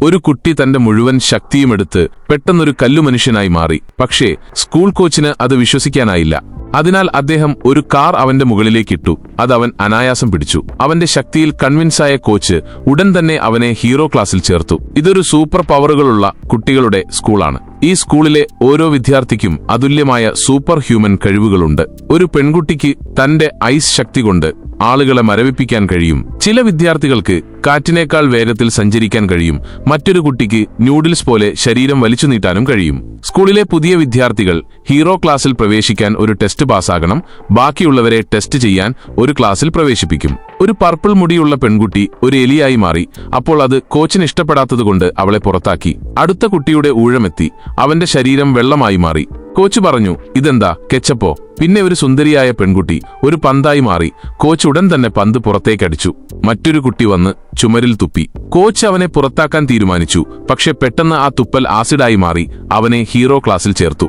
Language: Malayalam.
ഒരു കുട്ടി തന്റെ മുഴുവൻ ശക്തിയുമെടുത്ത് പെട്ടെന്നൊരു കല്ലുമനുഷ്യനായി മാറി. പക്ഷേ സ്കൂൾ കോച്ചിന് അത് വിശ്വസിക്കാനായില്ല. അതിനാൽ അദ്ദേഹം ഒരു കാർ അവന്റെ മുകളിലേക്കിട്ടു. അതവൻ അനായാസം പിടിച്ചു. അവന്റെ ശക്തിയിൽ കൺവിൻസായ കോച്ച് ഉടൻ തന്നെ അവനെ ഹീറോ ക്ലാസ്സിൽ ചേർത്തു. ഇതൊരു സൂപ്പർ പവറുകളുള്ള കുട്ടികളുടെ സ്കൂളാണ്. ഈ സ്കൂളിലെ ഓരോ വിദ്യാർത്ഥിക്കും അതുല്യമായ സൂപ്പർ ഹ്യൂമൻ കഴിവുകളുണ്ട്. ഒരു പെൺകുട്ടിക്ക് തന്റെ ഐസ് ശക്തി കൊണ്ട് ആളുകളെ മരവിപ്പിക്കാൻ കഴിയും. ചില വിദ്യാർത്ഥികൾക്ക് കാറ്റിനേക്കാൾ വേഗത്തിൽ സഞ്ചരിക്കാൻ കഴിയും. മറ്റൊരു കുട്ടിക്ക് ന്യൂഡിൽസ് പോലെ ശരീരം വലിച്ചു നീട്ടാനും കഴിയും. സ്കൂളിലെ പുതിയ വിദ്യാർത്ഥികൾ ഹീറോ ക്ലാസ്സിൽ പ്രവേശിക്കാൻ ഒരു ടെസ്റ്റ് പാസ്സാകണം. ബാക്കിയുള്ളവരെ ടെസ്റ്റ് ചെയ്യാൻ ഒരു ക്ലാസ്സിൽ പ്രവേശിപ്പിക്കും. ഒരു പർപ്പിൾ മുടിയുള്ള പെൺകുട്ടി ഒരു എലിയായി മാറി. അപ്പോൾ അത് കോച്ചിന് ഇഷ്ടപ്പെടാത്തതുകൊണ്ട് അവളെ പുറത്താക്കി. അടുത്ത കുട്ടിയുടെ ഊഴമെത്തി. അവന്റെ ശരീരം വെള്ളമായി മാറി. കോച്ച് പറഞ്ഞു, ഇതെന്താ കെച്ചപ്പോ? പിന്നെ ഒരു സുന്ദരിയായ പെൺകുട്ടി ഒരു പന്തായി മാറി. കോച്ച് ഉടൻ തന്നെ പന്ത് പുറത്തേക്കടിച്ചു. മറ്റൊരു കുട്ടി വന്ന് ചുമരിൽ തുപ്പി. കോച്ച് അവനെ പുറത്താക്കാൻ തീരുമാനിച്ചു. പക്ഷെ പെട്ടെന്ന് ആ തുപ്പൽ ആസിഡായി മാറി. അവനെ ഹീറോ ക്ലാസ്സിൽ ചേർത്തു.